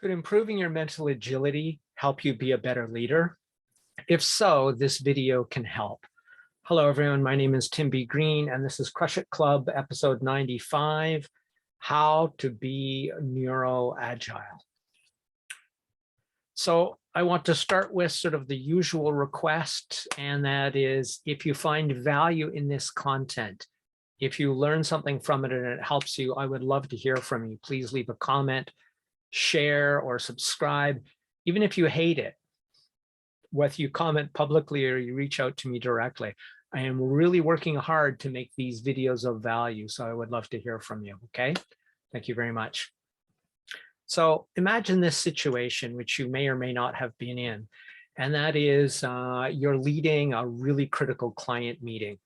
Could improving your mental agility help you be a better leader? If so, this video can help. Hello, everyone. My name is Tim B. Green, and this is Crush It Club, episode 95, How to Be Neuro-Agile. So I want to start with sort of the usual request, and that is if you find value in this content, if you learn something from it and it helps you, I would love to hear from you. Please leave a comment, share, or subscribe. Even if you hate it, whether you comment publicly or you reach out to me directly, I am really working hard to make these videos of value. So I would love to hear from you. Okay. Thank you very much. So imagine this situation, which you may or may not have been in, and that is you're leading a really critical client meeting.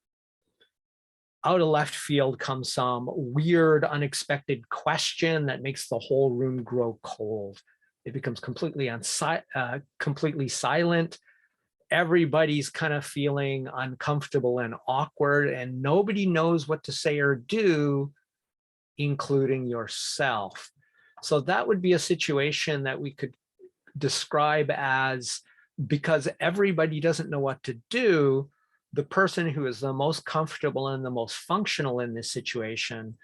Out of left field comes some weird, unexpected question that makes the whole room grow cold. It becomes completely silent. Everybody's kind of feeling uncomfortable and awkward, and nobody knows what to say or do, including yourself. So that would be a situation that we could describe as, because everybody doesn't know what to do, the person who is the most comfortable and the most functional in this situation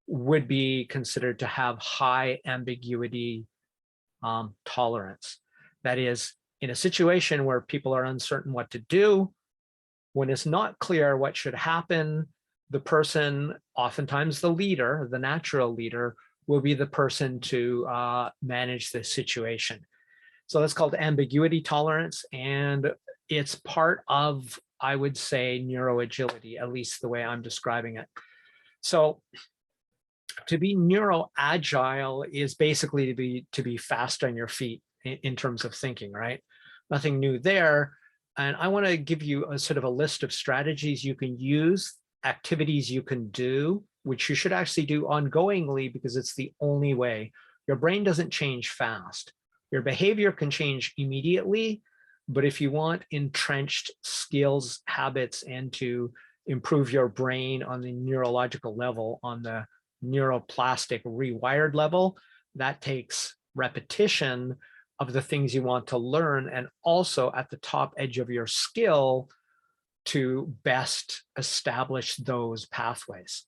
would be considered to have high ambiguity tolerance. That is, in a situation where people are uncertain what to do, when it's not clear what should happen, the person, oftentimes the leader, the natural leader, will be the person to manage this situation. So that's called ambiguity tolerance, and it's part of, I would say, neuro-agility, at least the way I'm describing it. So to be neuro-agile is basically to be fast on your feet in terms of thinking, right? Nothing new there. And I want to give you a sort of a list of strategies you can use, activities you can do, which you should actually do ongoingly because it's the only way. Your brain doesn't change fast. Your behavior can change immediately, but if you want entrenched skills, habits, and to improve your brain on the neurological level, on the neuroplastic rewired level, that takes repetition of the things you want to learn, and also at the top edge of your skill to best establish those pathways.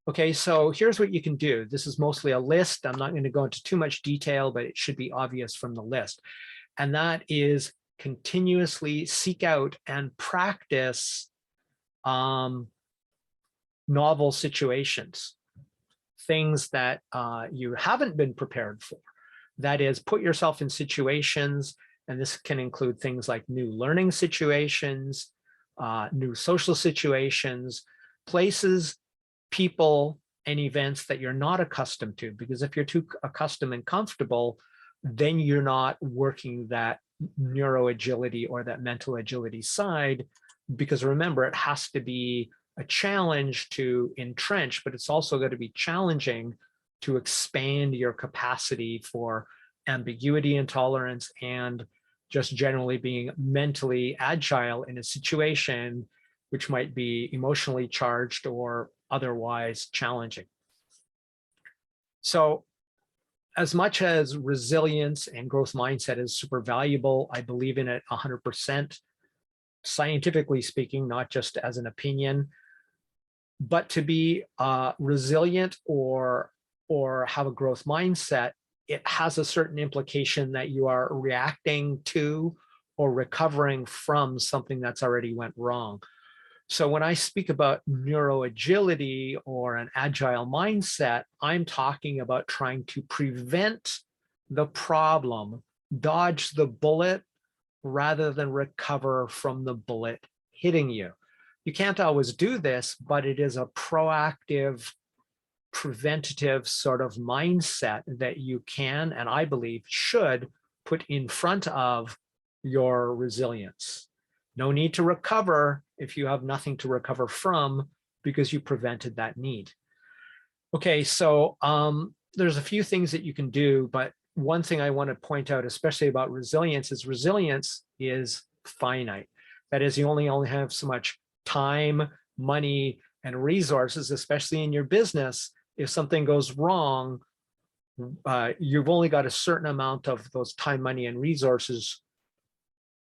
Okay, so here's what you can do. This is mostly a list. I'm not going to go into too much detail, but it should be obvious from the list. And that is continuously seek out and practice novel situations, things that you haven't been prepared for. That is, put yourself in situations, and this can include things like new learning situations, new social situations, places, people, and events that you're not accustomed to, because if you're too accustomed and comfortable, then you're not working that neuro-agility or that mental agility side, because remember, it has to be a challenge to entrench, but it's also going to be challenging to expand your capacity for ambiguity and tolerance and just generally being mentally agile in a situation which might be emotionally charged or otherwise challenging. So as much as resilience and growth mindset is super valuable, I believe in it 100%, scientifically speaking, not just as an opinion, but to be resilient or have a growth mindset, it has a certain implication that you are reacting to or recovering from something that's already went wrong. So when I speak about neuro-agility or an agile mindset, I'm talking about trying to prevent the problem, dodge the bullet, rather than recover from the bullet hitting you. You can't always do this, but it is a proactive, preventative sort of mindset that you can, and I believe should, put in front of your resilience. No need to recover if you have nothing to recover from because you prevented that need. Okay, so there's a few things that you can do, but one thing I want to point out, especially about resilience is finite. That is, you only have so much time, money, and resources, especially in your business. If something goes wrong, you've only got a certain amount of those time, money, and resources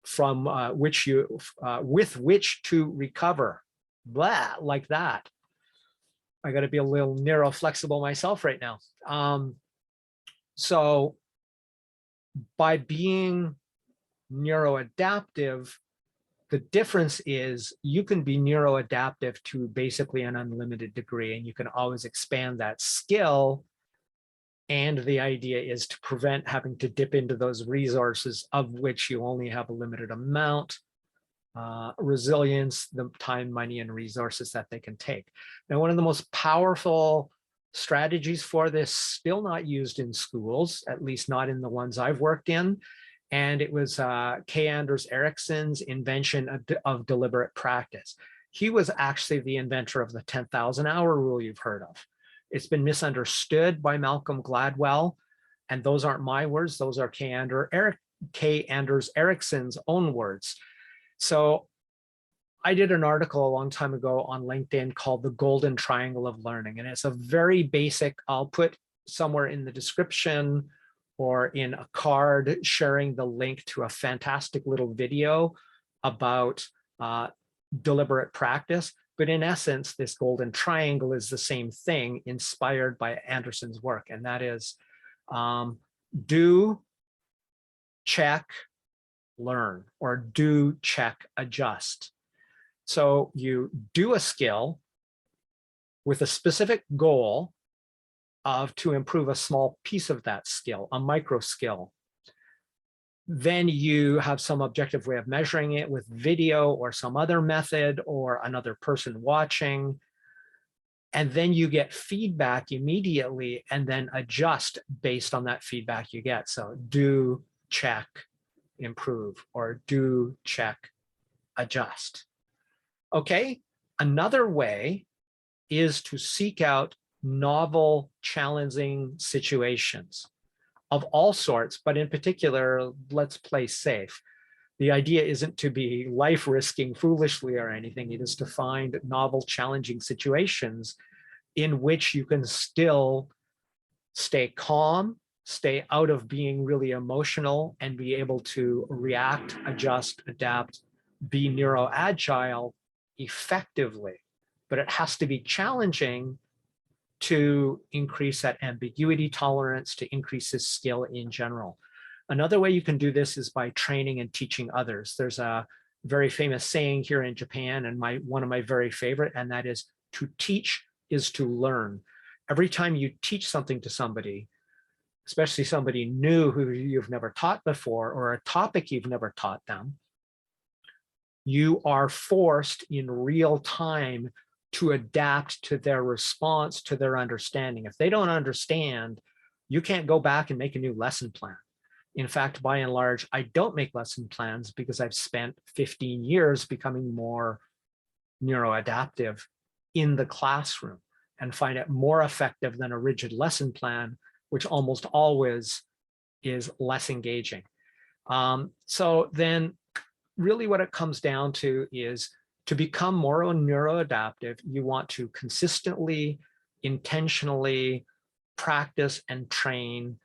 from with which to recover. Blah, like that. I got to be a little neuro-flexible myself right now. So by being neuroadaptive, the difference is you can be neuroadaptive to basically an unlimited degree, and you can always expand that skill. And the idea is to prevent having to dip into those resources of which you only have a limited amount. Resilience, the time, money, and resources that they can take. Now, one of the most powerful strategies for this, still not used in schools, at least not in the ones I've worked in, and it was 𝗕𝗄𝗄𝗃𝗂𝗏's invention of deliberate practice. He was actually the inventor of the 10,000 hour rule you've heard of. It's been misunderstood by Malcolm Gladwell, and those aren't my words, those are 𝗕𝗄𝗄𝗃𝗏's own words. So I did an article a long time ago on LinkedIn called The Golden Triangle of Learning, and it's a very basic, I'll put somewhere in the description or in a card sharing the link to a fantastic little video about deliberate practice. But in essence, this golden triangle is the same thing inspired by Anderson's work. And that is do, check, learn, or do, check, adjust. So you do a skill with a specific goal to improve a small piece of that skill, a micro skill. Then you have some objective way of measuring it with video or some other method or another person watching. And then you get feedback immediately and then adjust based on that feedback you get. So do, check, improve, or do, check, adjust. Okay, another way is to seek out novel, challenging situations of all sorts, but in particular, let's play safe. The idea isn't to be life-risking foolishly or anything. It is to find novel, challenging situations in which you can still stay calm, stay out of being really emotional, and be able to react, adjust, adapt, be neuro-agile effectively. But it has to be challenging to increase that ambiguity tolerance, to increase his skill in general. Another way you can do this is by training and teaching others. There's a very famous saying here in Japan, and one of my very favorite, and that is, to teach is to learn. Every time you teach something to somebody, especially somebody new who you've never taught before, or a topic you've never taught them, you are forced in real time to adapt to their response, to their understanding. If they don't understand, you can't go back and make a new lesson plan. In fact, by and large, I don't make lesson plans because I've spent 15 years becoming more neuroadaptive in the classroom and find it more effective than a rigid lesson plan, which almost always is less engaging. So then really what it comes down to is, to become more neuroadaptive, you want to consistently, intentionally practice and train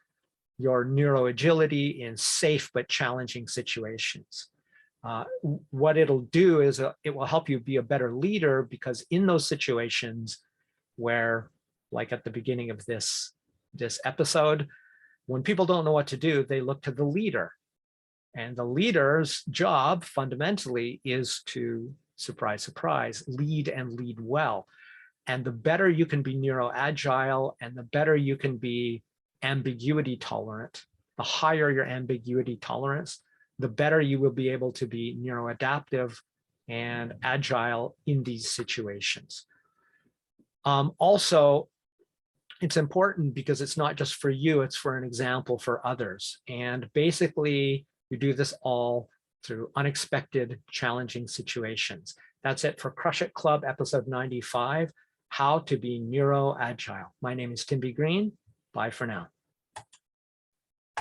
your neuroagility in safe but challenging situations. What it'll do is it will help you be a better leader, because in those situations where, like at the beginning of this episode, when people don't know what to do, they look to the leader. And the leader's job fundamentally is to, surprise, surprise, lead and lead well. And the better you can be neuro-agile and the better you can be ambiguity tolerant, the higher your ambiguity tolerance, the better you will be able to be neuroadaptive and agile in these situations. Also, it's important because it's not just for you, it's for an example for others. And basically, you do this all through unexpected, challenging situations. That's it for Crush It Club, episode 95, How to be Neuro-Agile. My name is Tim B. Green. Bye for now.